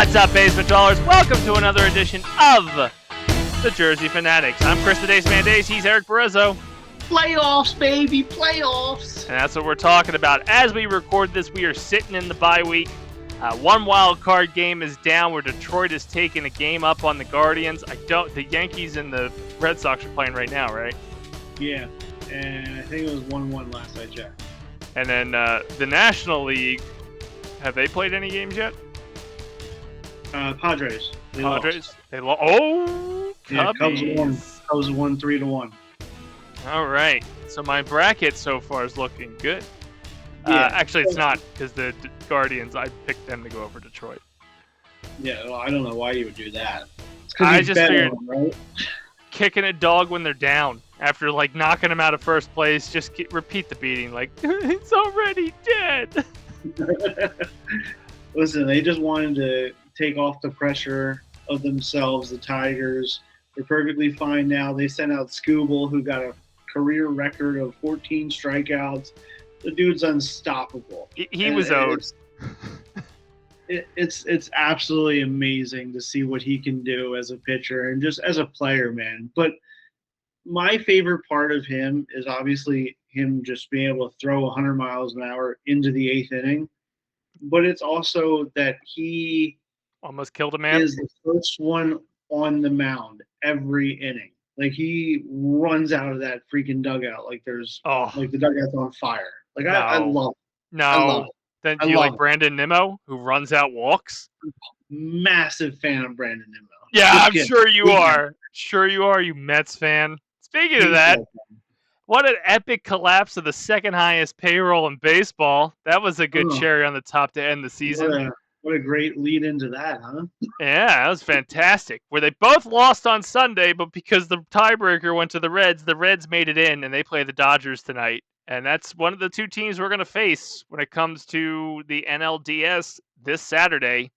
What's up, basement dwellers? Welcome to another edition of the Jersey Fanatics. I'm Chris the Dace Man Dace. He's Eric Barezzo. Playoffs, baby, playoffs. And that's what we're talking about. As we record this, we are sitting in the bye week. One wild card game is down where Detroit is taking a game up on the Guardians. The Yankees and the Red Sox are playing right now, right? Yeah, and I think it was 1-1 last I checked. And then the National League, have they played any games yet? Padres. Padres. They lost. Oh, yeah, Cubbies. Cubs won 3-1. All right. So my bracket so far is looking good. Yeah. Actually, it's not because the Guardians, I picked them to go over Detroit. Yeah, well, I don't know why you would do that. I just figured right? kicking a dog when they're down after like knocking them out of first place, just repeat the beating. Like, it's already dead. Listen, they just wanted to take off the pressure of themselves. The Tigers, they're perfectly fine now. They sent out Scooble, who got a career record of 14 strikeouts. The dude's unstoppable. He was owed. It's absolutely amazing to see what he can do as a pitcher and just as a player, man. But my favorite part of him is obviously him just being able to throw 100 miles an hour into the eighth inning. But it's also that he almost killed a man. Is the first one on the mound every inning. Like he runs out of that freaking dugout like like the dugout's on fire. Like no. I love it. No. I love it. Then do you like Brandon Nimmo, who runs out walks? Massive fan of Brandon Nimmo. Yeah, I'm sure you are. Sure you are, you Mets fan. Speaking of that, what an epic collapse of the second highest payroll in baseball. That was a good cherry on the top to end the season. What a great lead into that, huh? Yeah, that was fantastic. Where they both lost on Sunday, but because the tiebreaker went to the Reds made it in, and they play the Dodgers tonight. And that's one of the two teams we're going to face when it comes to the NLDS this Saturday.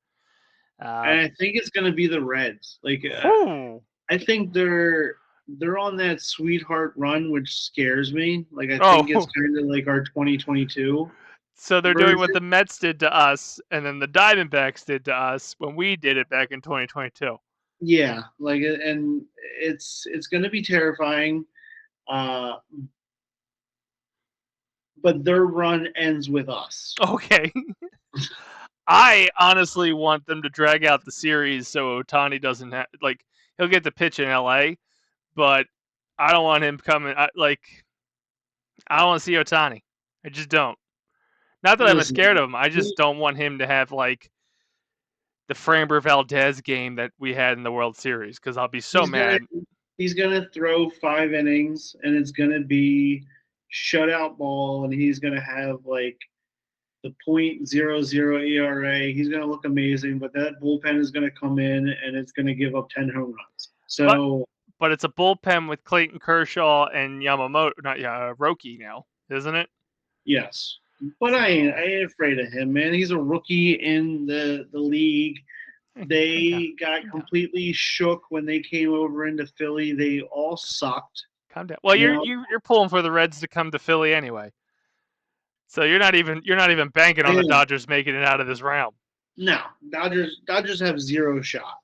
And I think it's going to be the Reds. I think they're on that sweetheart run, which scares me. Like I think it's kind of like our 2022. So they're doing what the Mets did to us, and then the Diamondbacks did to us when we did it back in 2022. Yeah, and it's going to be terrifying. But their run ends with us. Okay. I honestly want them to drag out the series so Ohtani doesn't have he'll get the pitch in LA, but I don't want him coming. I don't want to see Ohtani. I just don't. Not that I'm scared of him. I just don't want him to have the Framber Valdez game that we had in the World Series because I'll be so mad. He's gonna throw 5 innings and it's gonna be shutout ball, and he's gonna have the .00 ERA. He's gonna look amazing, but that bullpen is gonna come in and it's gonna give up 10 home runs. So, but it's a bullpen with Clayton Kershaw and Roki now, isn't it? Yes. But I ain't afraid of him, man. He's a rookie in the league. They got completely shook when they came over into Philly. They all sucked. Calm down. Well, you're pulling for the Reds to come to Philly anyway, so you're not even banking on the Dodgers making it out of this round. No, Dodgers have zero shot.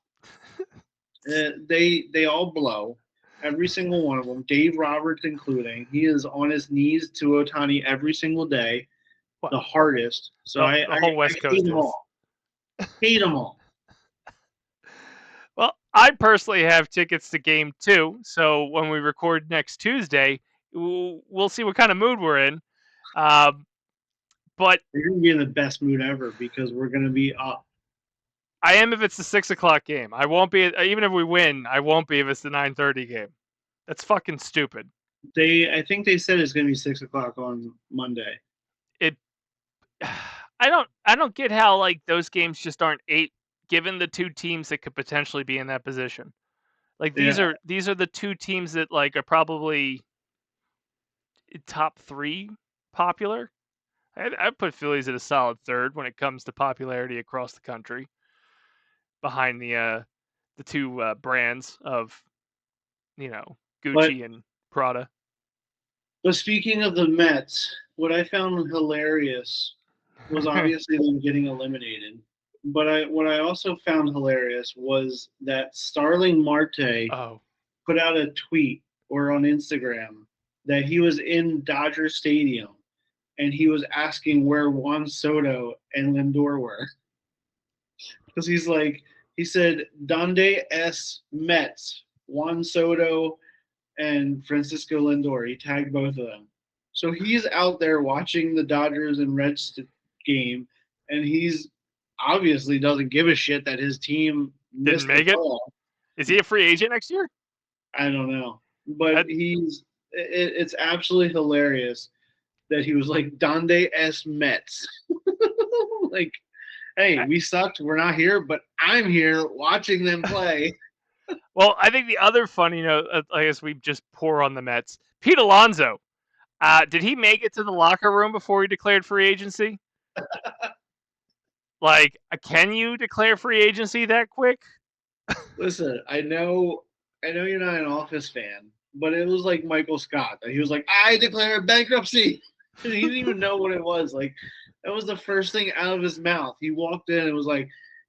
They all blow. Every single one of them, Dave Roberts including. He is on his knees to Ohtani every single day. What? The hardest. So the whole West Coast hate them all. Hate them all. Well, I personally have tickets to Game 2, so when we record next Tuesday, we'll see what kind of mood we're in. But you're going to be in the best mood ever because we're going to be up. I am if it's the 6 o'clock game. I won't be, even if we win, I won't be if it's the 9:30 game. That's fucking stupid. I think they said it's going to be 6 o'clock on Monday. I don't get how those games just aren't 8, given the two teams that could potentially be in that position. These are the two teams that are probably top 3 popular. I put Phillies at a solid 3rd when it comes to popularity across the country, behind the two brands of Gucci and Prada. But speaking of the Mets, what I found hilarious was obviously them getting eliminated. But what I also found hilarious was that Starling Marte Oh, put out a tweet or on Instagram that he was in Dodger Stadium and he was asking where Juan Soto and Lindor were. Because he said, Donde es Mets, Juan Soto and Francisco Lindor. He tagged both of them. So he's out there watching the Dodgers and Reds game, and he's obviously doesn't give a shit that his team didn't missed the make it. playoff. Is he a free agent next year? I don't know, but That, it's absolutely hilarious that he was like Donde es Mets, like, hey, we sucked, we're not here, but I'm here watching them play. well, I think the other funny note, I guess we just pour on the Mets. Pete Alonso, did he make it to the locker room before he declared free agency? Like, can you declare free agency that quick? Listen, I know you're not an Office fan, but it was like Michael Scott. He was like, I declare bankruptcy. And he didn't even know what it was. Like, that was the first thing out of his mouth. He walked in and was like,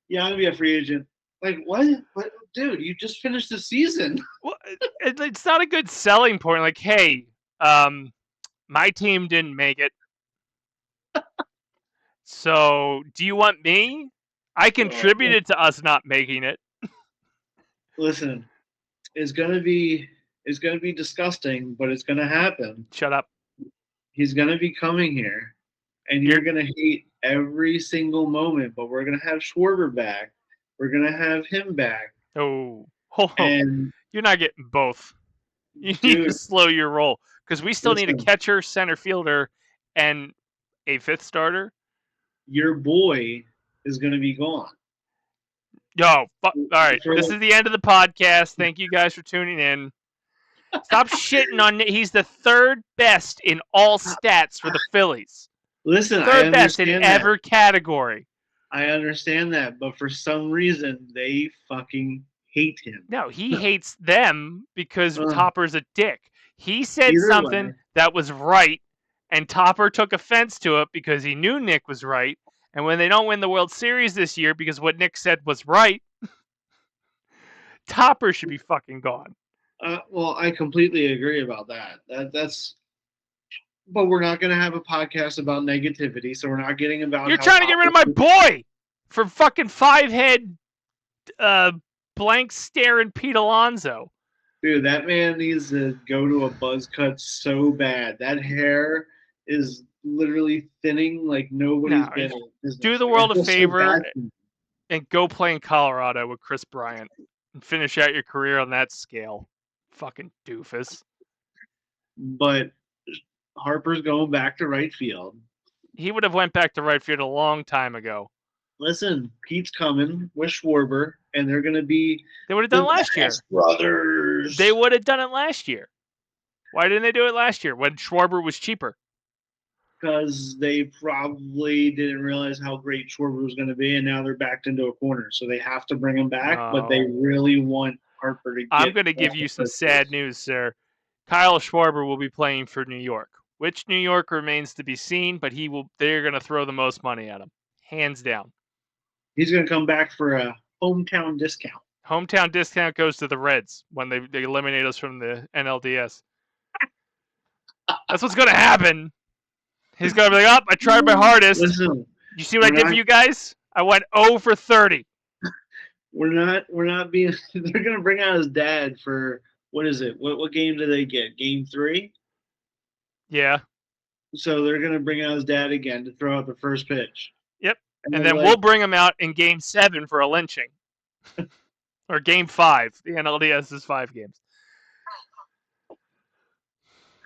yeah, I'm going to be a free agent. Like, what? What? Dude, you just finished the season. Well, it's not a good selling point. Like, hey, my team didn't make it. So, do you want me? I contributed to us not making it. Listen, it's going to be disgusting, but it's going to happen. Shut up. He's going to be coming here, and you're going to hate every single moment, but we're going to have Schwarber back. We're going to have him back. Oh, And you're not getting both. You need to dude, slow your roll because we still need a listen, catcher, center fielder, and a fifth starter. your boy is going to be gone. Yo, all right. For This is the end of the podcast. Thank you guys for tuning in. Stop shitting on Nick. He's the third best in all stats for the Phillies. listen, I Third best in understand that. every category. I understand that, but for some reason they fucking hate him. No, he hates them because Uh, Topper's a dick. He said either something way, that was right, and Topper took offense to it because he knew Nick was right. And when they don't win the World Series this year because what Nick said was right, Topper should be fucking gone. well, I completely agree about that. That's. But we're not going to have a podcast about negativity, so we're not getting about. You're trying to get rid of my boy for fucking five head, blank staring Pete Alonso. Dude, that man needs to go to a buzz cut so bad. That hair is literally thinning like nobody's been in business. Do the world a I feel so favor bad. and go play in Colorado with Chris Bryant and finish out your career on that scale. Fucking doofus. But Harper's going back to right field. He would have went back to right field a long time ago. Listen, Pete's coming with Schwarber, and they're going to be They would have done it last year. brothers. They would have done it last year. Why didn't they do it last year when Schwarber was cheaper? Because they probably didn't realize how great Schwarber was going to be, and now they're backed into a corner. So they have to bring him back, but they really want Harper to get. I'm going to give you some sad news, sir. Kyle Schwarber will be playing for New York. Which New York remains to be seen, but they're going to throw the most money at him. Hands down. He's going to come back for a hometown discount. Hometown discount goes to the Reds when they eliminate us from the NLDS. That's what's going to happen. He's going to be like, I tried my hardest. Listen, you see what I did for you guys? I went 0 for 30. We're not being. They're going to bring out his dad for, what is it? What game do they get? Game 3? Yeah. So they're going to bring out his dad again to throw out the first pitch. Yep. And then we'll bring him out in Game 7 for a lynching. Or Game 5. The NLDS is 5 games.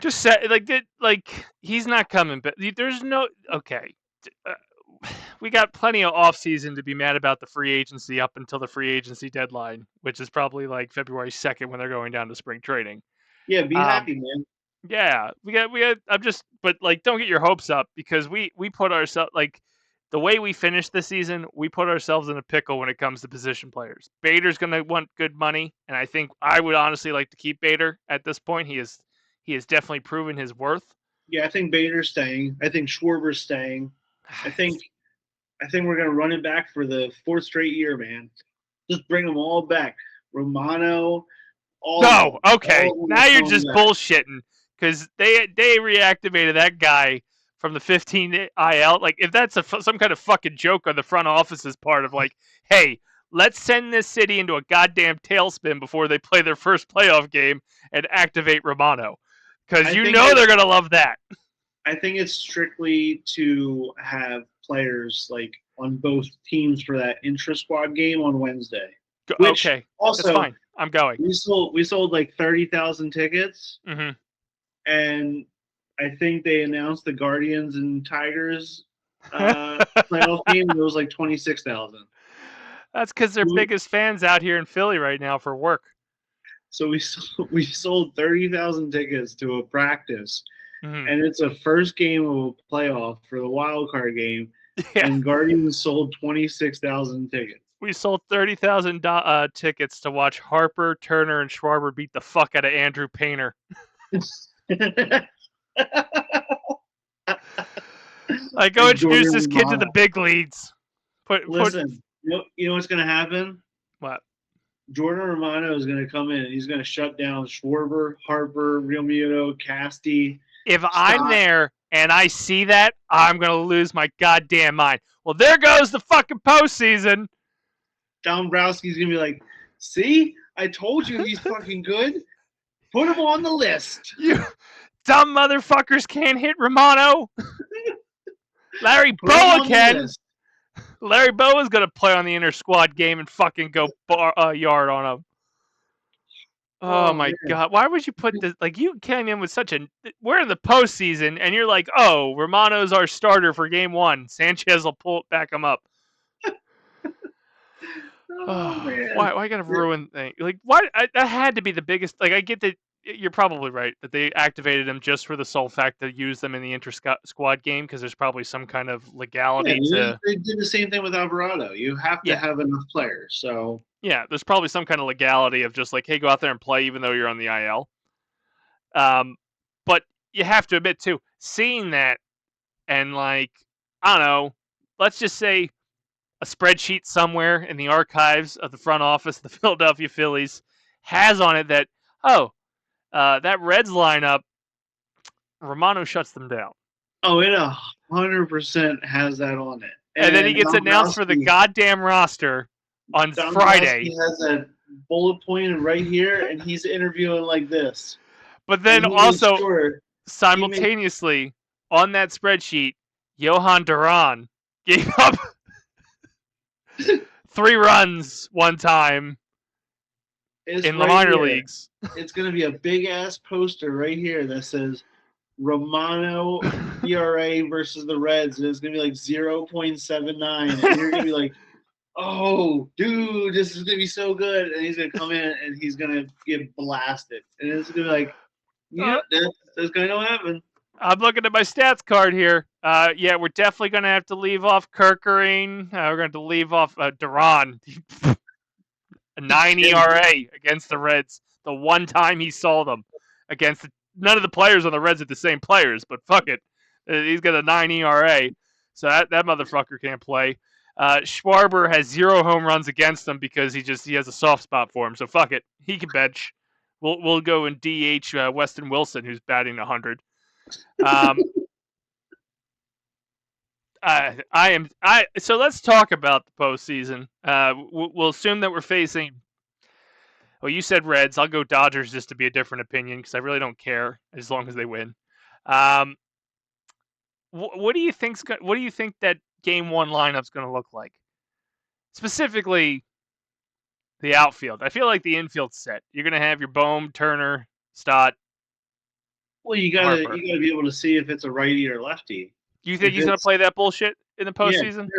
Just say, he's not coming. But there's no. Okay. We got plenty of off-season to be mad about the free agency up until the free agency deadline, which is probably like February 2nd when they're going down to spring training. Yeah, be happy, man. Yeah, we got. But don't get your hopes up because we put ourselves the way we finished the season, we put ourselves in a pickle when it comes to position players. Bader's going to want good money, and I think I would honestly like to keep Bader at this point. He has definitely proven his worth. Yeah, I think Bader's staying. I think Schwarber's staying. I think I think we're gonna run it back for the fourth straight year, man. Just bring them all back. Romano, No, all okay. of them Now are you're coming just back. bullshitting because they reactivated that guy from the 15 IL. Like, if that's some kind of fucking joke on the front office's part of like, hey, let's send this city into a goddamn tailspin before they play their first playoff game and activate Romano, because I you think know they're it's gonna love that. I think it's strictly to have players like on both teams for that intra squad game on Wednesday. Which Okay, that's also fine. I'm going. we sold like 30,000 tickets, Hmm. and I think they announced the Guardians and Tigers playoff game. And it was like 26,000. That's because they're biggest fans out here in Philly right now for work. So we sold 30,000 tickets to a practice, Hmm. and it's a first game of a playoff for the wild card game, Yeah. and Guardians sold 26,000 tickets. We sold 30,000 tickets to watch Harper, Turner, and Schwarber beat the fuck out of Andrew Painter. Like, go And introduce Jordan this kid to the Romano. big leagues. Put Listen, you know what's going to happen? what? Jordan Romano is going to come in and he's going to shut down Schwarber, Harper, Realmuto, Casti, If I'm Stott. there and I see that, I'm gonna lose my goddamn mind. Well, there goes the fucking postseason. Dombrowski's going to be like, see? I told you he's fucking good. Put him on the list. You dumb motherfuckers can't hit Romano. Larry Put him Boa on the can. list. Larry Boa's gonna play on the inter squad game and fucking go yard on him. Oh Oh, my man. god! Why would you put this? Like, you came in with such a. We're in the postseason, and you're like, "Oh, Romano's our starter for game one. Sanchez will back him up." Oh, Oh, man. why gotta ruin things? Like, why? That had to be the biggest. Like, I get that you're probably right that they activated them just for the sole fact to use them in the inter squad game, because there's probably some kind of Yeah, legality to. they did the same thing with Alvarado. You have to Yeah, have enough players. So, yeah. There's probably some kind of legality of just like, hey, go out there and play even though you're on the IL. But you have to admit too, seeing that and like, I don't know, let's just say a spreadsheet somewhere in the archives of the front office of the Philadelphia Phillies has on it that, oh, that Reds lineup, Romano shuts them down. oh, it 100% has that on it. And then he And gets announced for the goddamn roster on Dombrowski Friday. has that bullet pointed right here, and he's interviewing like this. But And then he makes also, sure he makes simultaneously, on that spreadsheet, Johan Duran gave up 3 runs one time it's in the right minor here. leagues. It's going to be a big ass poster right here that says Romano ERA versus the Reds, and it's going to be like 0.79. And you're going to be like, oh, dude, this is going to be so good. And he's going to come in and he's going to get blasted. And it's going to be like, Uh, yep, that's going to happen. I'm looking at my stats card here. Yeah, we're definitely going to have to leave off Kirkering. We're going to leave off Duran. A 9 ERA against the Reds. The one time he saw them against none of the players on the Reds are the same players, but fuck it, he's got a 9 ERA, so that motherfucker can't play. Schwarber has 0 home runs against him because he has a soft spot for him. So fuck it, he can bench. We'll go and DH Weston Wilson, who's batting 100. So let's talk about the postseason. We'll assume that we're facing. Well, you said Reds. I'll go Dodgers just to be a different opinion because I really don't care as long as they win. Um, what do you think? What do you think that Game 1 lineup's going to look like? Specifically, the outfield. I feel like the infield's set. You're going to have your Bohm, Turner, Stott, Well, Harper. you gotta be able to see if it's a righty or lefty. You think If he's going to it's play that bullshit in the yeah, postseason?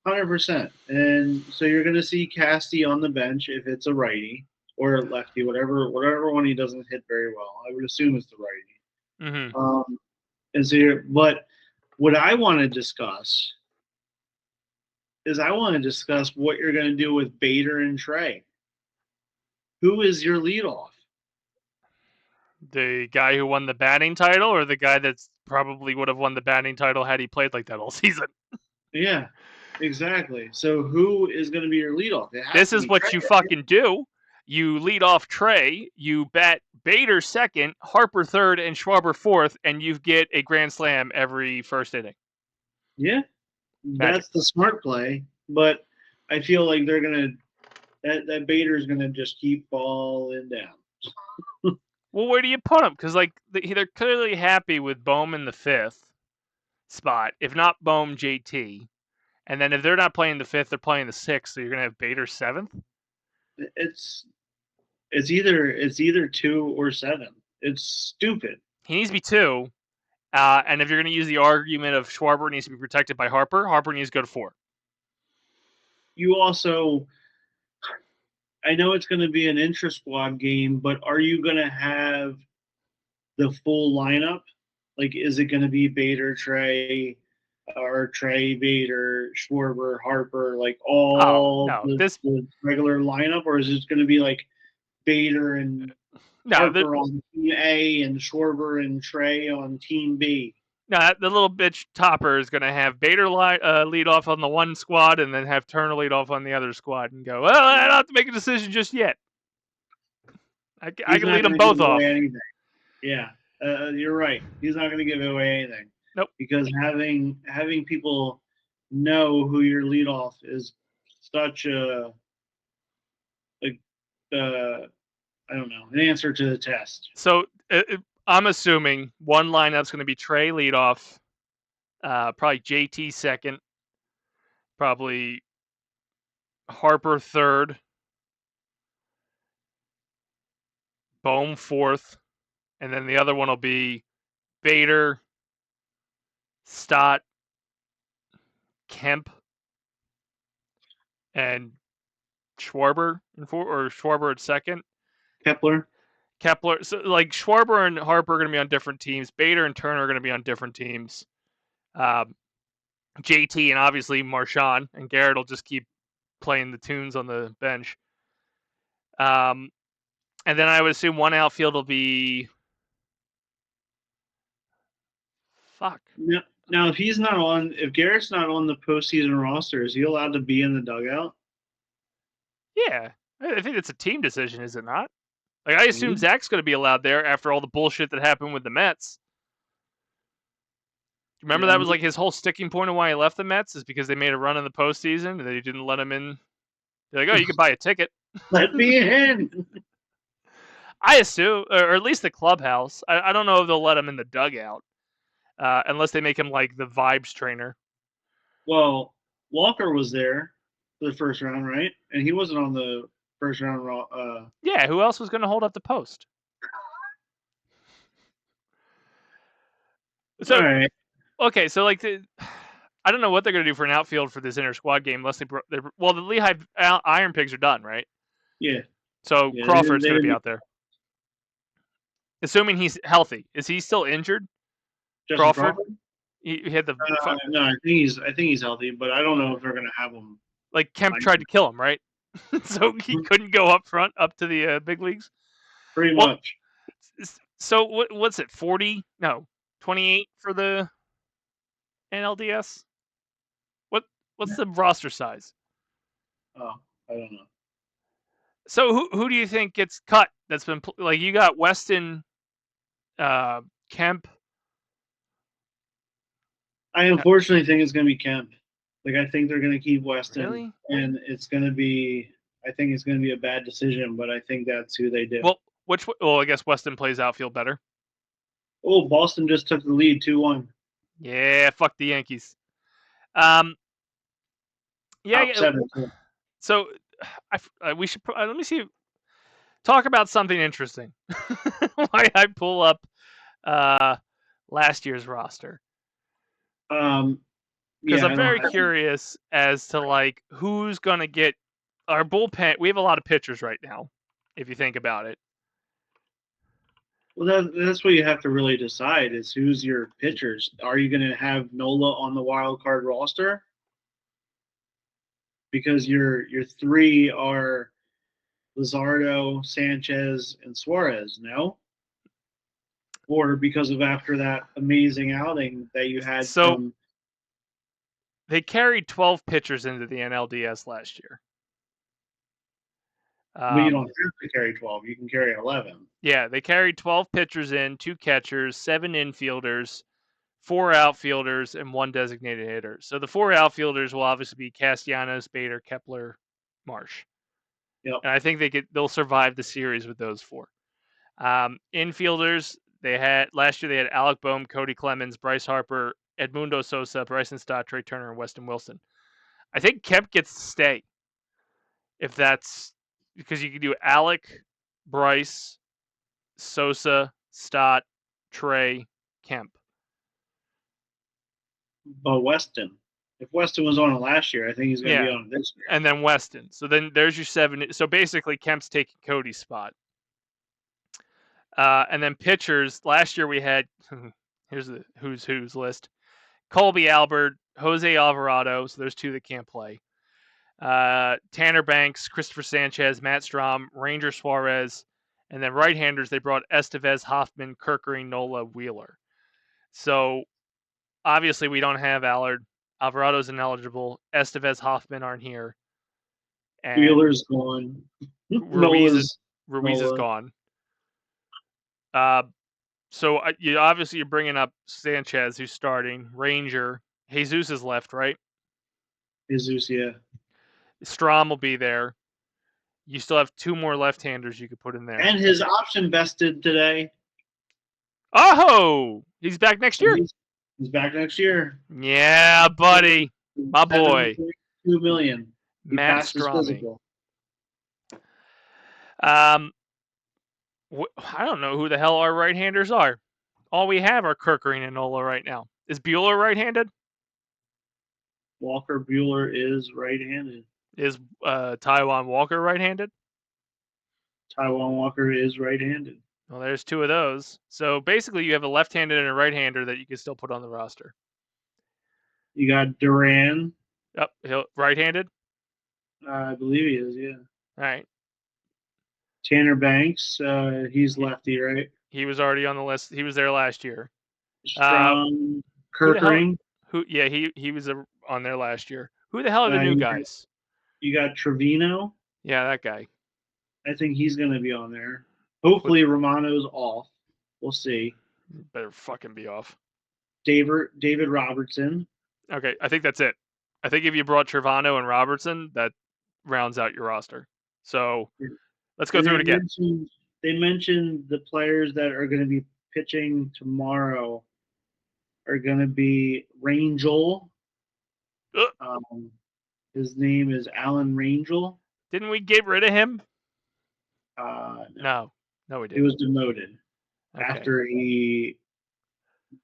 100%. And so you're gonna see Casti on the bench if it's a righty or a lefty, whatever one he doesn't hit very well. I would assume it's the righty. Mm-hmm. And so but what I want to discuss is I want to discuss what you're gonna do with Bader and Trey. Who is your leadoff? The guy who won the batting title, or the guy that's probably would have won the batting title had he played like that all season? Yeah, exactly. So who is going to be your leadoff? It has This to is be Trey. what you fucking do. You lead off Trey, you bat Bader second, Harper third, and Schwarber fourth, and you get a grand slam every first inning. Yeah, Magic. that's the smart play. But I feel like they're gonna that Bader's gonna just keep falling down. Well, where do you put them? Because like they're clearly happy with Bohm in the fifth spot. If not Bohm, JT, and then if they're not playing the fifth, they're playing the sixth. So you're gonna have Bader seventh. It's it's either 2 or 7. It's stupid. He needs to be two. And if you're going to use the argument of Schwarber needs to be protected by Harper, Harper needs to go to four. You also, I know it's going to be an intra squad game, but are you going to have the full lineup? Like, is it going to be Bader, Trey, or Trey, Bader, Schwarber, Harper, like Oh all no, the regular lineup, or is it going to be like Bader and no, Harper on team A and Schwarber and Trey on team B? no, the little bitch Topper is going to have Bader lead off on the one squad and then have Turner lead off on the other squad and go, well, I don't have to make a decision just yet. I He's can not lead them going to both give away off. anything. Yeah, you're right. He's not going to give away anything. Nope. Because having people know who your leadoff is such a I don't know, an answer to the test. So I'm assuming one lineup's going to be Trey leadoff, probably JT second, probably Harper third, Bohm fourth, and then the other one will be Bader, Stott, Kemp, and Schwarber or Schwarber at second. Kepler. Kepler. So like Schwarber and Harper are going to be on different teams. Bader and Turner are going to be on different teams. JT and obviously Marchand and Garrett will just keep playing the tunes on the bench. And then I would assume one outfield will be fuck. Now, if Garrett's not on the postseason roster, is he allowed to be in the dugout? Yeah, I think it's a team decision, is it not? Like I assume Zach's going to be allowed there after all the bullshit that happened with the Mets. Remember that was like his whole sticking point of why he left the Mets is because they made a run in the postseason and they didn't let him in. They're like, oh, you could buy a ticket. Let me in. I assume, or at least the clubhouse. I don't know if they'll let him in the dugout unless they make him like the vibes trainer. Well, Walker was there for the first round, right? And he wasn't on the first round. Yeah, who else was going to hold up the post? So, all right. Okay, so like I don't know what they're going to do for an outfield for this inter squad game unless well, the Lehigh Iron Pigs are done, right? Yeah. So Yeah, Crawford's going to be out there. Assuming he's healthy. Is he still injured? Crawford? He had the no, I think he's healthy, but I don't know if they're gonna have him. Like Kemp tried to kill him, right? So he couldn't go up front up to the big leagues. Pretty much. So what's it? 40? No, 28 for the NLDS. What's the roster size? Oh, I don't know. So who do you think gets cut? That's been like you got Weston, Kemp. I unfortunately think it's going to be Kemp. Like I think they're going to keep Weston, Really? and it's going to be. I think it's going to be a bad decision, but I think that's who they do. Well, I guess Weston plays outfield better. Oh, Boston just took the lead 2-1. Yeah, fuck the Yankees. Yeah. So we should let me see. Talk about something interesting. Why I pull up last year's roster. Because I'm very curious as to like who's gonna get our bullpen. We have a lot of pitchers right now, if you think about it. Well, that's what you have to really decide is who's your pitchers. Are you going to have Nola on the wild card roster? Because your three are Luzardo, Sanchez, and Suarez, no? Or because of after that amazing outing that you had from They carried 12 pitchers into the NLDS last year. But you don't have to carry 12. You can carry 11. Yeah, they carried 12 pitchers in, 2 catchers, 7 infielders, 4 outfielders, and 1 designated hitter. So the 4 outfielders will obviously be Castellanos, Bader, Kepler, Marsh. Yep. And I think they'll survive the series with those 4. Infielders, last year they had Alec Boehm, Cody Clemens, Bryce Harper, Edmundo Sosa, Bryson Stott, Trey Turner, and Weston Wilson. I think Kemp gets to stay. If that's because you can do Alec, Bryce, Sosa, Stott, Trey, Kemp. But Weston. If Weston was on it last year, I think he's going to be on it this year. And then Weston. So then there's your 7. So basically, Kemp's taking Cody's spot. And then pitchers. Last year we had, here's the who's list. Colby Albert, Jose Alvarado. So there's 2 that can't play. Tanner Banks, Christopher Sanchez, Matt Strom, Ranger Suarez. And then right-handers, they brought Estevez, Hoffman, Kirkering, Nola, Wheeler. So obviously we don't have Allard. Alvarado's ineligible. Estevez, Hoffman aren't here. And Wheeler's gone. Ruiz is gone. So you're bringing up Sanchez, who's starting. Ranger. Jesus is left, right? Jesus, yeah. Strom will be there. You still have 2 more left-handers you could put in there. And his option vested today. Oh, he's back next year. He's back next year. Yeah, buddy, my boy. $2 million. Matt Strom. I don't know who the hell our right-handers are. All we have are Kirkering and Nola right now. Is Bueller right-handed? Walker Bueller is right-handed. Is Taijuan Walker right-handed? Taijuan Walker is right-handed. Well, there's 2 of those. So basically, you have a left-handed and a right-hander that you can still put on the roster. You got Duran. Yep, right-handed? I believe he is, yeah. All right. Tanner Banks, he's lefty, right? He was already on the list. He was there last year. Strong, Kirkering. He was on there last year. Who the hell are the new guys? You got Trevino. Yeah, that guy. I think he's going to be on there. Hopefully Romano's off. We'll see. Better fucking be off. David Robertson. Okay, I think that's it. I think if you brought Trevino and Robertson, that rounds out your roster. So let's go through it again. They mentioned the players that are going to be pitching tomorrow are going to be Rangel. His name is Alan Rangel. Didn't we get rid of him? No, we didn't. He was demoted after he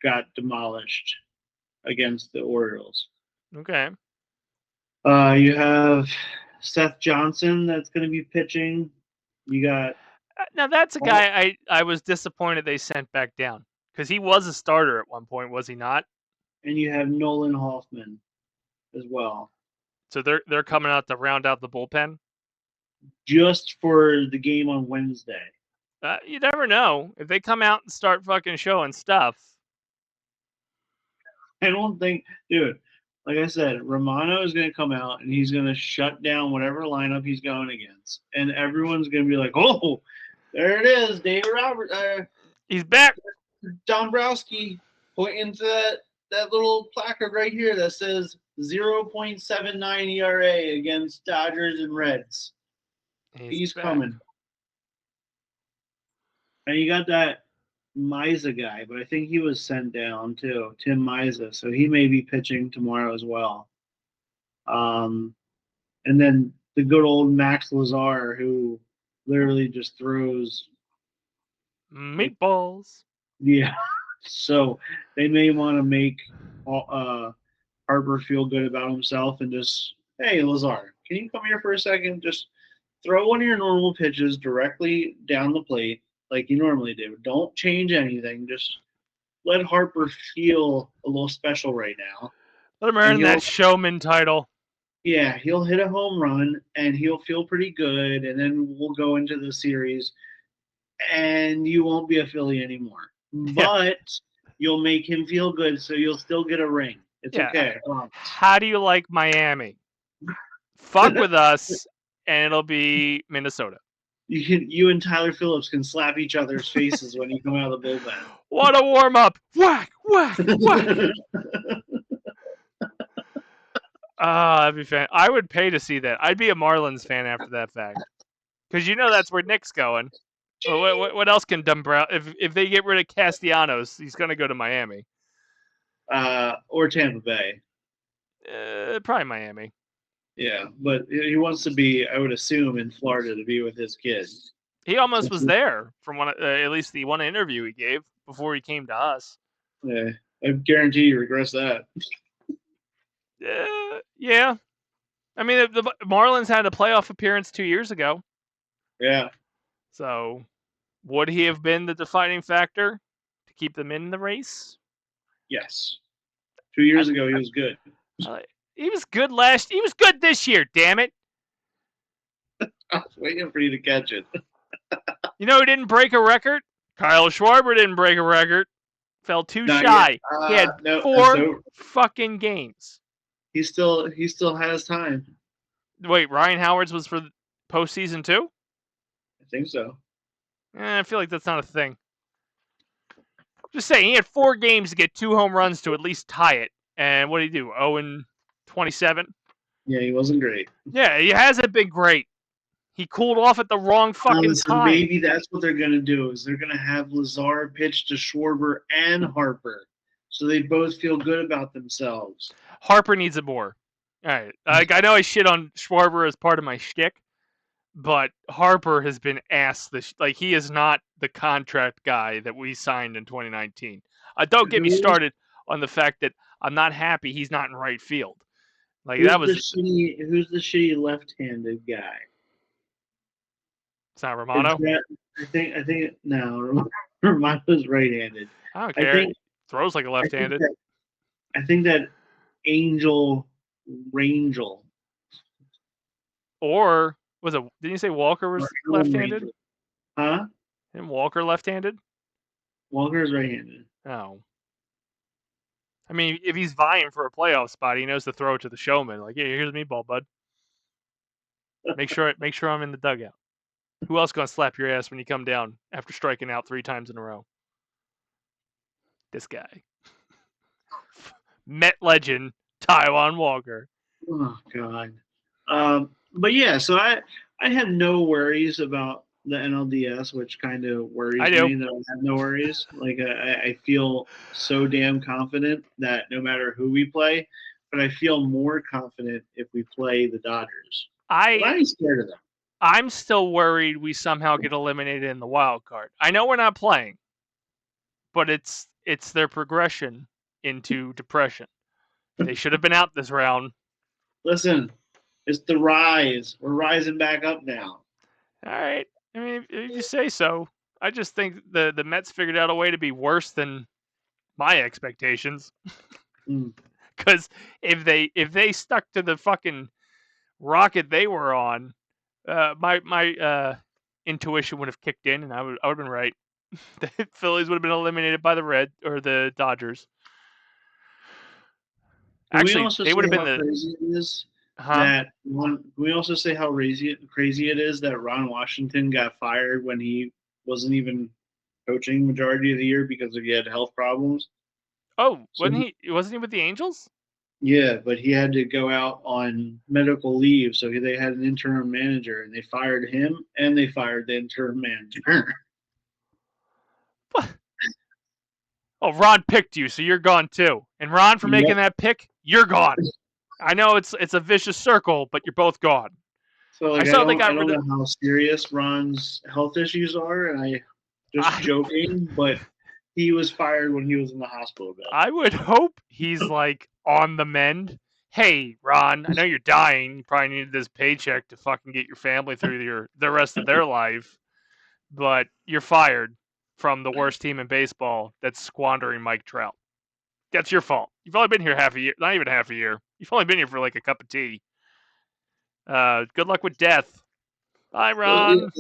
got demolished against the Orioles. Okay. You have Seth Johnson that's going to be pitching. You got now that's a guy I was disappointed they sent back down because he was a starter at one point, was he not? And you have Nolan Hoffman as well. So they're coming out to round out the bullpen just for the game on Wednesday. You never know if they come out and start fucking showing stuff. I don't think, dude. Like I said, Romano is going to come out and he's going to shut down whatever lineup he's going against, and everyone's going to be like, "Oh, there it is, David Roberts. He's back." Dombrowski pointing to that little placard right here that says 0.79 ERA against Dodgers and Reds. He's coming. And you got that Miza guy, but I think he was sent down too, Tim Miza. So he may be pitching tomorrow as well. And then the good old Max Lazar, who literally just throws meatballs. Yeah. So they may want to make Harper feel good about himself and just, hey, Lazar, can you come here for a second? Just throw one of your normal pitches directly down the plate like you normally do. Don't change anything. Just let Harper feel a little special right now. Let him earn that showman title. Yeah, he'll hit a home run, and he'll feel pretty good, and then we'll go into the series, and you won't be a Philly anymore. But you'll make him feel good, so you'll still get a ring. It's Yeah. okay. I promise. How do you like Miami? Fuck with us, and it'll be Minnesota. You and Tyler Phillips can slap each other's faces when you come out of the bullpen. What a warm up! Whack, whack, whack. That'd be fan. I would pay to see that. I'd be a Marlins fan after that fact, because you know that's where Nick's going. Well, what else can Dumbrell? If they get rid of Castellanos, he's gonna go to Miami. Or Tampa Bay. Probably Miami. Yeah, but he wants to be, I would assume, in Florida to be with his kids. He almost was there from one, at least the one interview he gave before he came to us. Yeah, I guarantee you regrets that. Yeah. I mean, the Marlins had a playoff appearance 2 years ago. Yeah. So, would he have been the defining factor to keep them in the race? Yes. 2 years ago, he was good. He was good last. He was good this year. Damn it! I was waiting for you to catch it. You know who didn't break a record? Kyle Schwarber didn't break a record. Fell too shy. He had 4 fucking games. He still has time. Wait, Ryan Howard's was for postseason too? I think so. I feel like that's not a thing. Just saying, he had 4 games to get 2 home runs to at least tie it. And what did he do? 0-27? Yeah, he wasn't great. Yeah, he hasn't been great. He cooled off at the wrong fucking time. Maybe that's what they're going to do, is they're going to have Lazar pitch to Schwarber and Harper, so they both feel good about themselves. Harper needs it more. All right. Like, I know I shit on Schwarber as part of my shtick, but Harper has been ass this. Like, he is not the contract guy that we signed in 2019. Don't get me started on the fact that I'm not happy he's not in right field. Like, who's the shitty left-handed guy? It's not Romano. I think no. Romano's right-handed. I don't care. He throws like a left-handed. I think that Angel Rangel. Or was it? Didn't you say Walker was left-handed? Rangel. Huh? Isn't Walker left-handed? Walker's right-handed. Oh. I mean, if he's vying for a playoff spot, he knows to throw it to the showman. Like, yeah, here's the meatball, bud. Make sure I'm in the dugout. Who else gonna slap your ass when you come down after striking out 3 times in a row? This guy. Met legend, Taijuan Walker. Oh God. But yeah, so I have no worries about the NLDS, which kind of worries me that I have no worries. Like I feel so damn confident that no matter who we play, but I feel more confident if we play the Dodgers. I'm scared of them. I'm still worried we somehow get eliminated in the wild card. I know we're not playing, but it's their progression into depression. They should have been out this round. Listen, it's the rise. We're rising back up now. All right. I mean, if you say so. I just think the Mets figured out a way to be worse than my expectations. Because if they stuck to the fucking rocket they were on, my intuition would have kicked in, and I would have been right. The Phillies would have been eliminated by the Dodgers. Actually, they would have been we also say how crazy it is that Ron Washington got fired when he wasn't even coaching majority of the year because he had health problems. Oh, wasn't he with the Angels? Yeah, but he had to go out on medical leave, so they had an interim manager, and they fired him, and they fired the interim manager. What? Oh, Ron picked you, so you're gone too. And Ron, for making that pick, you're gone. I know it's a vicious circle, but you're both gone. So I don't know how serious Ron's health issues are, and I just joking, but he was fired when he was in the hospital bed. I would hope he's like on the mend. Hey, Ron, I know you're dying. You probably needed this paycheck to fucking get your family through the rest of their life, but you're fired from the worst team in baseball that's squandering Mike Trout. That's your fault. You've only been here half a year. Not even half a year. You've only been here for like a cup of tea. Good luck with death. Bye, Ron.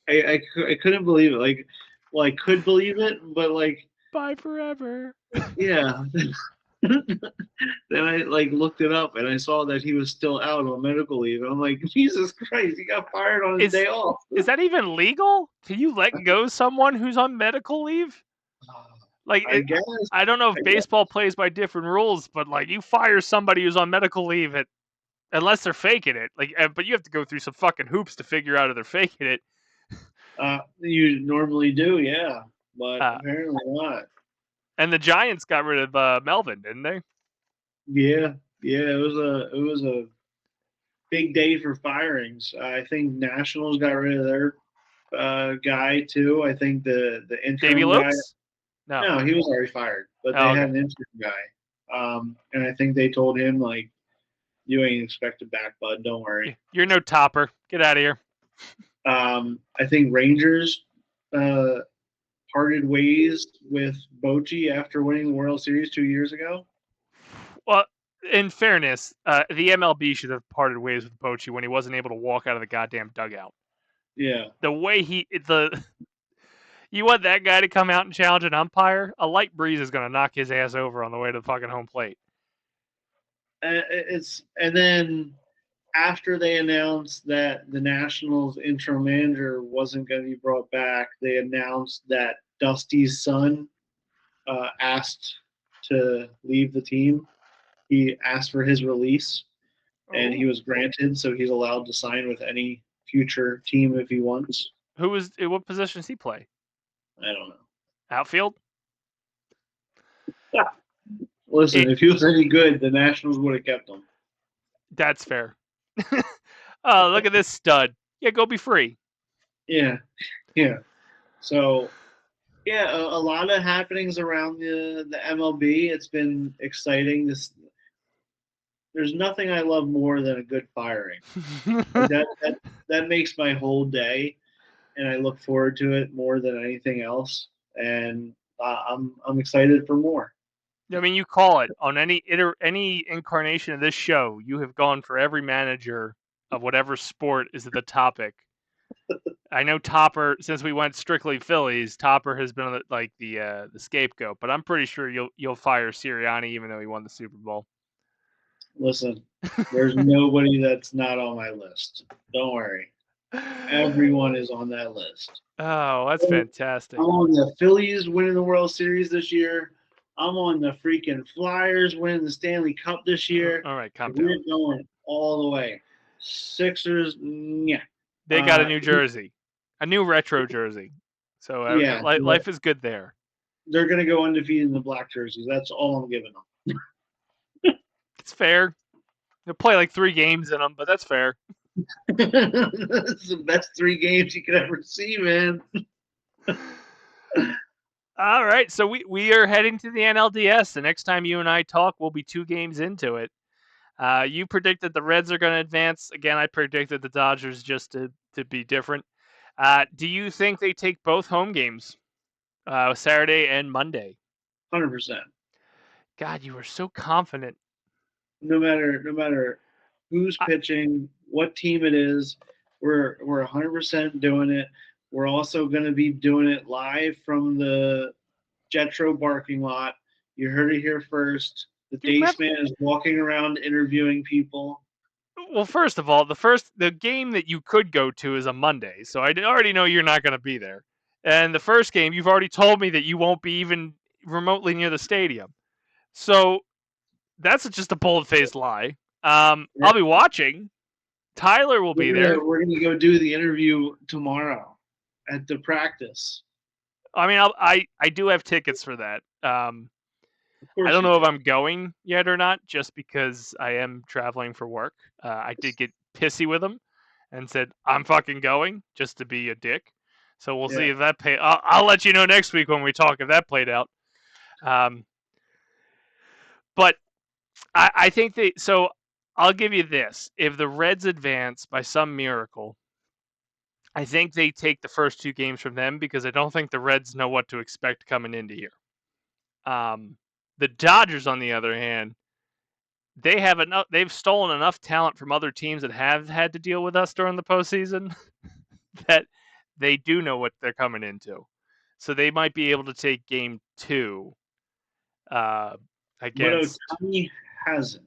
I couldn't believe it. I could believe it, but like bye forever. Yeah. Then I looked it up and I saw that he was still out on medical leave. And I'm like, Jesus Christ, he got fired on his Is day off. is that even legal? Can you let go someone who's on medical leave? Like, I guess. I don't know if I guess. baseball plays by different rules, but like you fire somebody who's on medical leave unless they're faking it. Like, but you have to go through some fucking hoops to figure out if they're faking it. You normally do, yeah, but Uh, apparently not. and the Giants got rid of Melvin, didn't they? Yeah, yeah, it was a big day for firings. I think Nationals got rid of their guy too. I think the Davy interim guy. Lopes? No. No, he was already fired, but Oh, they okay. had an interim guy, and I think they told him like, "You ain't expected back, bud. Don't worry." You're no topper. Get out of here. I think Rangers uh, parted ways with Bochy after winning the World Series 2 years ago. Well, in fairness, the MLB should have parted ways with Bochy when he wasn't able to walk out of the goddamn dugout. Yeah. The way you want that guy to come out and challenge an umpire? A light breeze is going to knock his ass over on the way to the fucking home plate. And then after they announced that the Nationals interim manager wasn't going to be brought back, they announced that Dusty's son asked to leave the team. He asked for his release, and he Oh. was granted, so he's allowed to sign with any future team if he wants. What position does he play? I don't know. Outfield? Yeah. Listen, It, if he was any good, the Nationals would have kept him. that's fair. Oh, look at this stud. Yeah, go be free. Yeah, yeah. So yeah, a lot of happenings around the MLB. It's been exciting. There's nothing I love more than a good firing. Like that makes my whole day, and I look forward to it more than anything else. And I'm excited for more. I mean, you call it on any incarnation of this show. You have gone for every manager of whatever sport is the topic. I know Topper, since we went strictly Phillies, Topper has been like the scapegoat. But I'm pretty sure you'll fire Sirianni even though he won the Super Bowl. Listen, there's nobody that's not on my list. Don't worry, everyone is on that list. Oh, that's fantastic. I'm on the Phillies winning the World Series this year. I'm on the freaking Flyers winning the Stanley Cup this year. All right, calm We're down. going all the way. Sixers, yeah. They got a new jersey, a new retro jersey. So Yeah, life is good there. they're going to go undefeated in the black jerseys. That's all I'm giving them. It's fair. They'll play like 3 games in them, but that's fair. That's the best 3 games you could ever see, man. All right, so we are heading to the NLDS. The next time you and I talk, we'll be 2 games into it. You predicted the Reds are going to advance. Again, I predicted the Dodgers just to be different. Do you think they take both home games, Saturday and Monday? 100%. God, you were so confident. No matter who's I, pitching, what team it is, we're 100% doing it. We're also going to be doing it live from the Jetro parking lot. You heard it here first. The you Dace never. Man is walking around interviewing people. Well, first of all, the game that you could go to is a Monday, so I already know you're not going to be there. And the first game, you've already told me that you won't be even remotely near the stadium. So that's just a bold-faced lie. I'll be watching. Tyler will be there. We're gonna go do the interview tomorrow at the practice. I mean, I do have tickets for that. Of I course don't you know if do. I'm going yet or not, just because I am traveling for work. I did get pissy with him and said I'm fucking going just to be a dick. So we'll see Yeah. if that pay. I'll let you know next week when we talk if that played out. Um, but I think they. So I'll give you this: if the Reds advance by some miracle, I think they take the first 2 games from them because I don't think the Reds know what to expect coming into here. The Dodgers, on the other hand, they have enough. They've stolen enough talent from other teams that have had to deal with us during the postseason that they do know what they're coming into. So they might be able to take game 2. Uh, but against. Otani hasn't.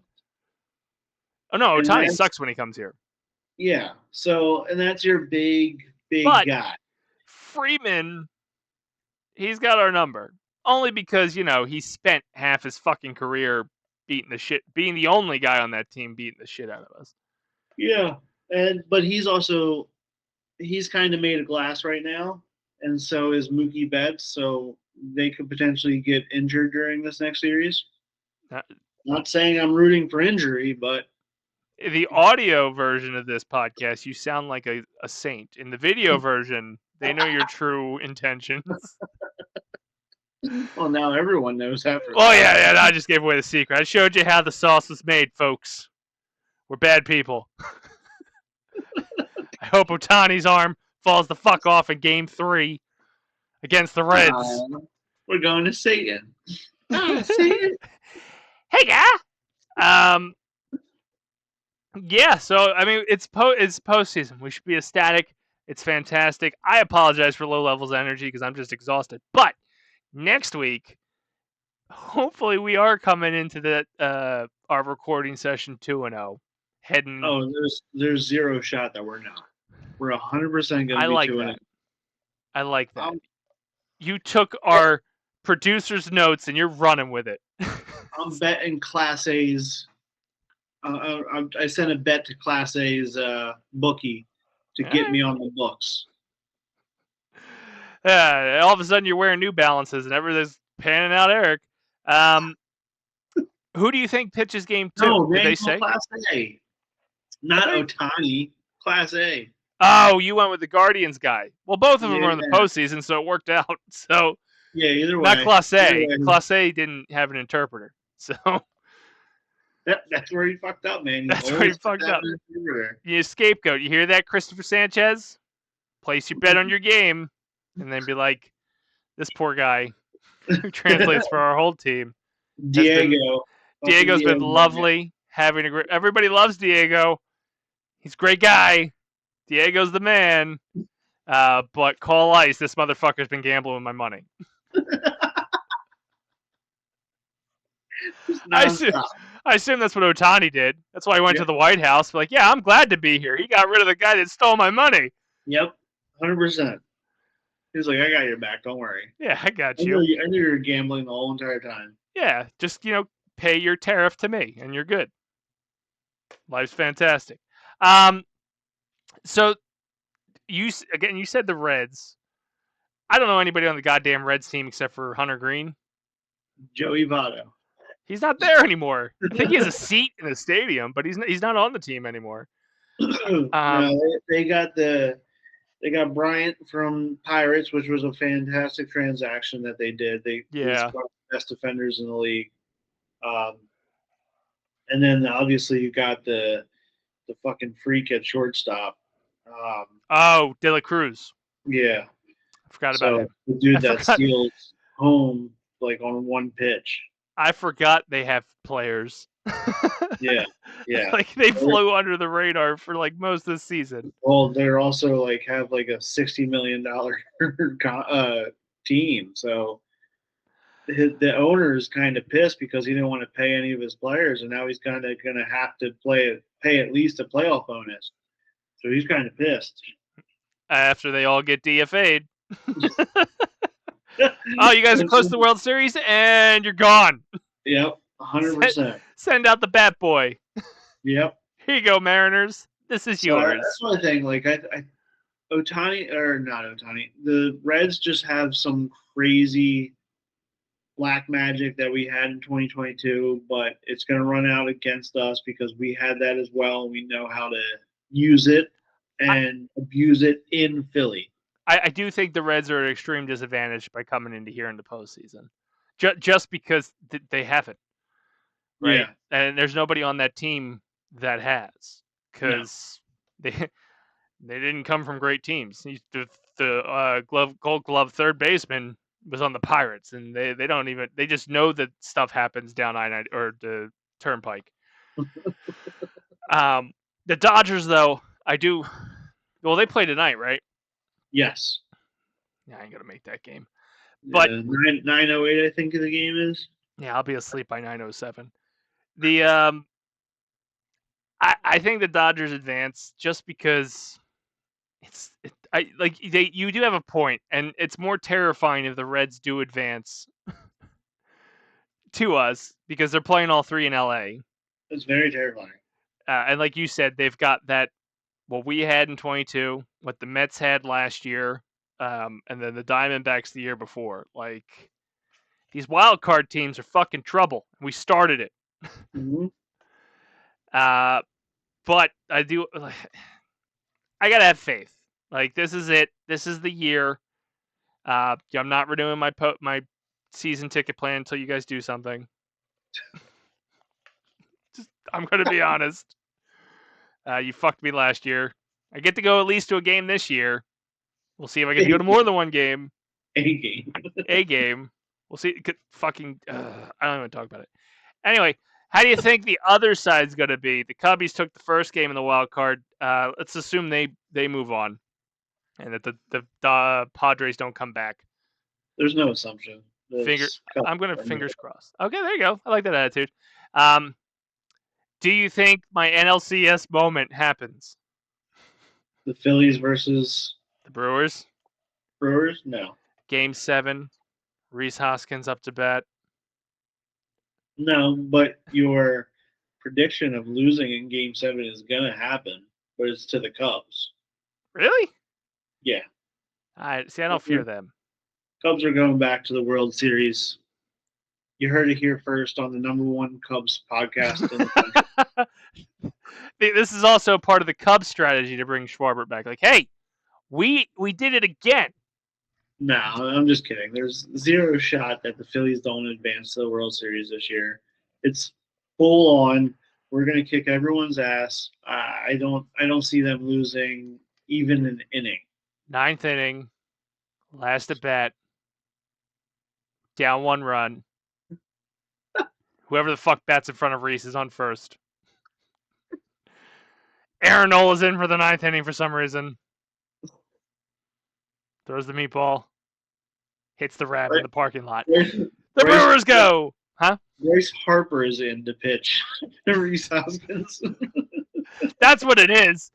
Oh no, And Otani that's sucks when he comes here. yeah. So and that's your big But guy. Freeman, he's got our number. Only because, he spent half his fucking career being the only guy on that team beating the shit out of us. Yeah. But he's kind of made of glass right now, and so is Mookie Betts. So they could potentially get injured during this next series. Not saying I'm rooting for injury, but The audio version of this podcast, you sound like a saint. In the video version, they know your true intentions. well, now everyone knows after Oh, that. yeah, I just gave away the secret. I showed you how the sauce was made, folks. We're bad people. I hope Otani's arm falls the fuck off in Game 3 against the Reds. We're going to Satan. Satan. Hey, guy. Yeah. So I mean, it's postseason. We should be ecstatic. It's fantastic. I apologize for low levels of energy because I'm just exhausted. But next week, hopefully, we are coming into the our recording session 2-0. Heading. Oh, there's zero shot that we're not. We're 100% going to I be like 2-0. that. I like that. I'm, You took our producer's notes and you're running with it. I'm betting Class A's. I sent a bet to Class A's bookie to get me on the books. Yeah, all of a sudden you're wearing New Balances and everything's panning out, Eric. Who do you think pitches Game 2? No, Did man, they say? Class A. Not Otani. Class A. Oh, you went with the Guardians guy. Well, both of them Yeah. were in the postseason, so it worked out. So yeah, either way. not Class A. Either way. Class A didn't have an interpreter, so that's where he fucked up, man. that's where he fucked up. You scapegoat. You hear that, Christopher Sanchez? Place your bet on your game, and then be like, "This poor guy who translates for our whole team." Diego's been lovely. Having a great. Everybody loves Diego. He's a great guy. Diego's the man. But call ice. This motherfucker's been gambling with my money. I assume that's what Otani did. That's why he went to the White House. Like, yeah, I'm glad to be here. He got rid of the guy that stole my money. Yep, 100%. He was like, I got your back. Don't worry. Yeah, I got you. I knew you were gambling the whole entire time. Yeah, just, pay your tariff to me, and you're good. Life's fantastic. So, you said the Reds. I don't know anybody on the goddamn Reds team except for Hunter Green. Joey Votto. He's not there anymore. I think he has a seat in the stadium, but he's not on the team anymore. No, they got Bryant from Pirates, which was a fantastic transaction that they did. He's one of the best defenders in the league. And then obviously you got the fucking freak at shortstop. De La Cruz. Yeah. I forgot about him. The dude that steals home like on one pitch. I forgot they have players. Yeah. Like they flew under the radar for like most of the season. Well, they're also like have like a $60 million team. So the owner is kind of pissed because he didn't want to pay any of his players, and now he's kind of going to have to pay at least a playoff bonus. So he's kind of pissed. After they all get DFA'd. Oh, you guys are close to the World Series, and you're gone. Yep, 100%. Send out the Bat Boy. Yep. Here you go, Mariners. This is yours. That's one thing. Like Otani, or not Otani, the Reds just have some crazy black magic that we had in 2022, but it's going to run out against us because we had that as well. We know how to use it and abuse it in Philly. I do think the Reds are at an extreme disadvantage by coming into here in the postseason, just because they haven't, right? Yeah. And there's nobody on that team that has, because they didn't come from great teams. The Gold Glove third baseman was on the Pirates, and they just know that stuff happens down I-90 or the Turnpike. The Dodgers, though, they play tonight, right? Yes. Yeah, I ain't gonna make that game. But 9:08, I think the game is. Yeah, I'll be asleep by 9:07. The I think the Dodgers advance just because I like you do have a point, and it's more terrifying if the Reds do advance to us because they're playing all three in LA. It's very terrifying. And like you said, they've got that what we had in 22, what the Mets had last year, and then the Diamondbacks the year before. Like these wild card teams are fucking trouble. We started it. Mm-hmm. But I do. I gotta have faith. Like this is it. This is the year. I'm not renewing my season ticket plan until you guys do something. I'm gonna be honest. You fucked me last year. I get to go at least to a game this year. We'll see if I get to go to more than one game. A game. A game. We'll see. Fucking. I don't even talk about it. Anyway, how do you think the other side's gonna be? The Cubbies took the first game in the wild card. Let's assume they move on, and that the Padres don't come back. There's no assumption. I'm gonna fingers crossed. Okay, there you go. I like that attitude. Um, do you think my NLCS moment happens? The Phillies versus The Brewers, Brewers? No. Game 7, Rhys Hoskins up to bat. No, but your prediction of losing in Game 7 is going to happen, but it's to the Cubs. Really? Yeah. I don't fear them. Cubs are going back to the World Series. You heard it here first on the #1 Cubs podcast in the country. This is also part of the Cubs strategy to bring Schwarber back. Like, hey, we did it again. No, I'm just kidding. There's zero shot that the Phillies don't advance to the World Series this year. It's full on. We're gonna kick everyone's ass. I don't see them losing even an inning. 9th inning, last at bat, down 1 run. Whoever the fuck bats in front of Rhys is on first. Aaron Nola's in for the 9th inning for some reason. Throws the meatball. Hits the wrap in the parking lot. The Brewers go! Huh? Bryce Harper is in to pitch. Rhys Hoskins. That's what it is.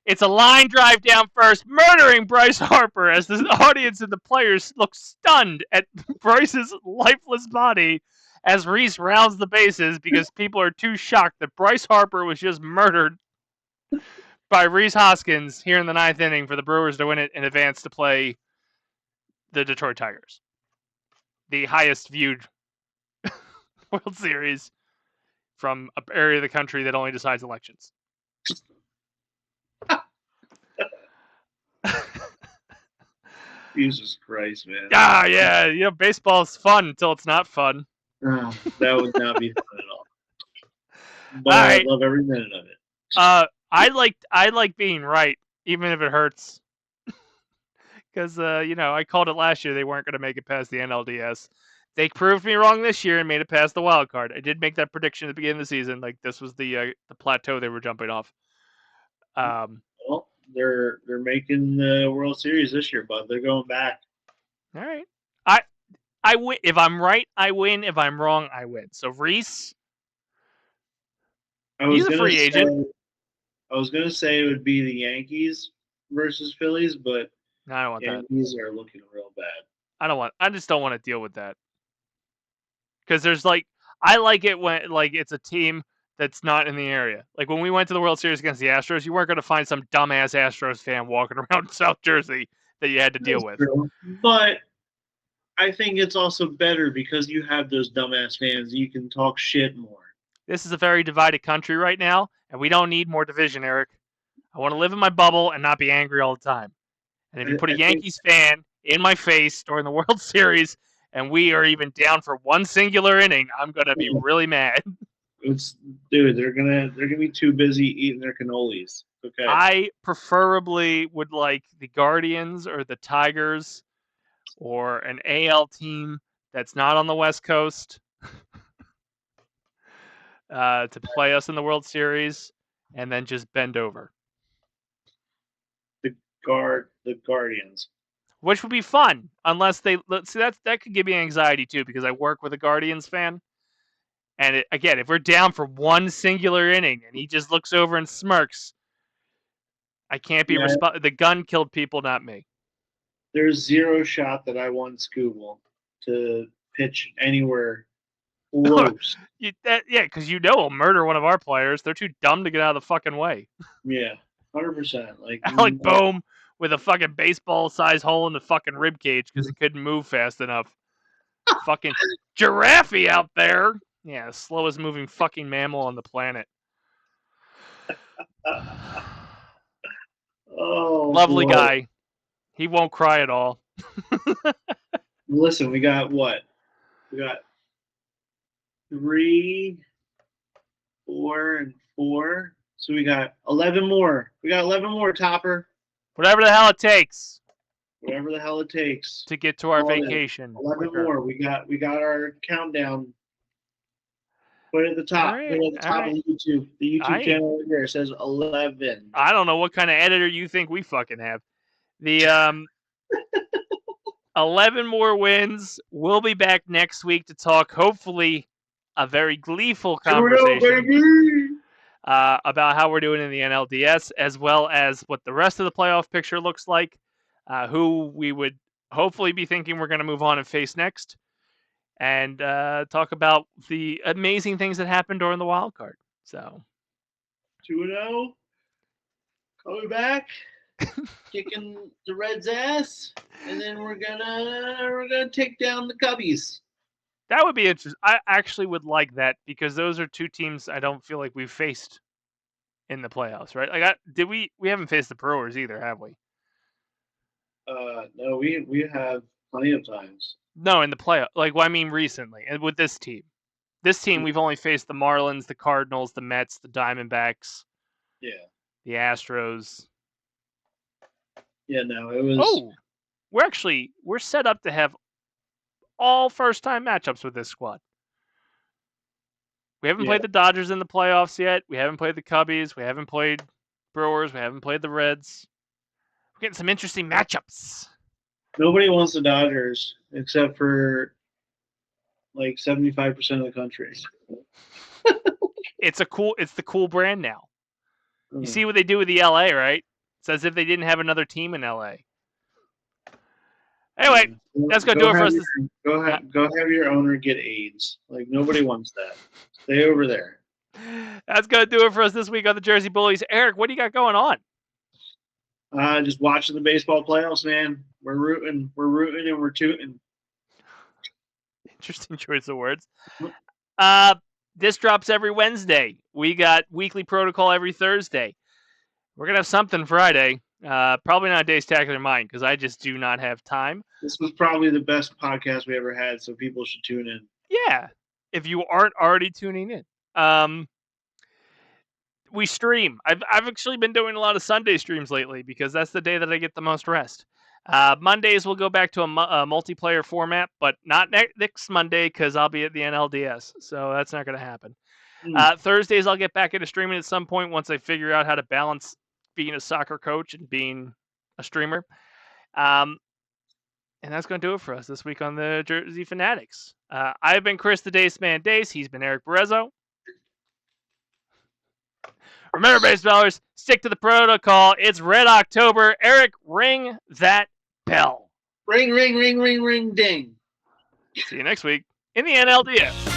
It's a line drive down first, murdering Bryce Harper as the audience and the players look stunned at Bryce's lifeless body as Rhys rounds the bases because people are too shocked that Bryce Harper was just murdered by Rhys Hoskins here in the 9th inning for the Brewers to win it in advance to play the Detroit Tigers. The highest viewed World Series from an area of the country that only decides elections. Jesus Christ, man. Ah, yeah. Baseball's fun until it's not fun. Oh, that would not be fun at all. But I love every minute of it. I like being right, even if it hurts. Because I called it last year they weren't going to make it past the NLDS. They proved me wrong this year and made it past the wild card. I did make that prediction at the beginning of the season. Like this was the plateau they were jumping off. Well, they're making the World Series this year, bud. They're going back. All right. I win. If I'm right, I win. If I'm wrong, I win. So Rhys, he's a free agent. I was gonna say it would be the Yankees versus Phillies, but no, I don't want Yankees are looking real bad. I just don't want to deal with that. Because there's I like it when it's a team that's not in the area. Like when we went to the World Series against the Astros, you weren't going to find some dumbass Astros fan walking around South Jersey that you had to deal with. True. But I think it's also better because you have those dumbass fans. You can talk shit more. This is a very divided country right now, and we don't need more division, Eric. I want to live in my bubble and not be angry all the time. And if you put a Yankees fan in my face during the World Series and we are even down for one singular inning, I'm gonna be really mad. They're gonna be too busy eating their cannolis. Okay. I preferably would like the Guardians or the Tigers or an AL team that's not on the West Coast to play us in the World Series and then just bend over. The Guardians. which would be fun unless they see that could give me anxiety too because I work with a Guardians fan. And again, if we're down for one singular inning and he just looks over and smirks, I can't be the gun killed people, not me. There's zero shot that I want Scooble to pitch anywhere close. Because he'll murder one of our players. They're too dumb to get out of the fucking way. Yeah, 100%. Like boom, with a fucking baseball-sized hole in the fucking rib cage because he couldn't move fast enough. Fucking giraffe out there. Yeah, the slowest moving fucking mammal on the planet. Oh, lovely boy. Guy. He won't cry at all. Listen, we got what? We got 3, 4, and 4. So we got 11 more. We got 11 more, Topper. Whatever the hell it takes. Whatever the hell it takes to get to our vacation. 11 more. We got our countdown. Put it at the top. Put it at the top of YouTube. The YouTube channel right there says 11. I don't know what kind of editor you think we fucking have. The 11 more wins. We'll be back next week to talk, hopefully, a very gleeful conversation about how we're doing in the NLDS, as well as what the rest of the playoff picture looks like, who we would hopefully be thinking we're going to move on and face next, and talk about the amazing things that happened during the wild card. So 2-0, coming back, kicking the Reds' ass, and then we're gonna take down the Cubbies. That would be interesting. I actually would like that because those are two teams I don't feel like we've faced in the playoffs, right? Like, we haven't faced the Brewers either, have we? No, we have plenty of times. No, in the playoff. I mean recently, and with this team. This team, we've only faced the Marlins, the Cardinals, the Mets, the Diamondbacks. Yeah. The Astros. Yeah, no, it was. Oh, we're set up to have all first-time matchups with this squad. We haven't played the Dodgers in the playoffs yet. We haven't played the Cubbies. We haven't played Brewers. We haven't played the Reds. We're getting some interesting matchups. Nobody wants the Dodgers except for 75% of the country. It's the cool brand now. You see what they do with the LA, right? It's as if they didn't have another team in LA. Anyway, that's going to do it for us. Go have your owner get AIDS. Nobody wants that. Stay over there. That's going to do it for us this week on the Jersey Bullies. Eric, what do you got going on? Just watching the baseball playoffs, man. We're rooting and we're tooting. Interesting choice of words. This drops every Wednesday. We got weekly protocol every Thursday. We're going to have something Friday. Probably not a Dave's Tackler Mind because I just do not have time. This was probably the best podcast we ever had, so people should tune in. Yeah, if you aren't already tuning in. We stream. I've actually been doing a lot of Sunday streams lately because that's the day that I get the most rest. Mondays we'll go back to a multiplayer format, but not next Monday because I'll be at the NLDS, so that's not going to happen. Thursdays I'll get back into streaming at some point once I figure out how to balance being a soccer coach and being a streamer. And that's going to do it for us this week on the Jersey Fanatics. I've been Chris the Dace Man Dace. He's been Eric Berezzo. Remember, baseballers, stick to the protocol. It's Red October. Eric, ring that bell. Ring, ring, ring, ring, ring, ding. See you next week in the NLDS.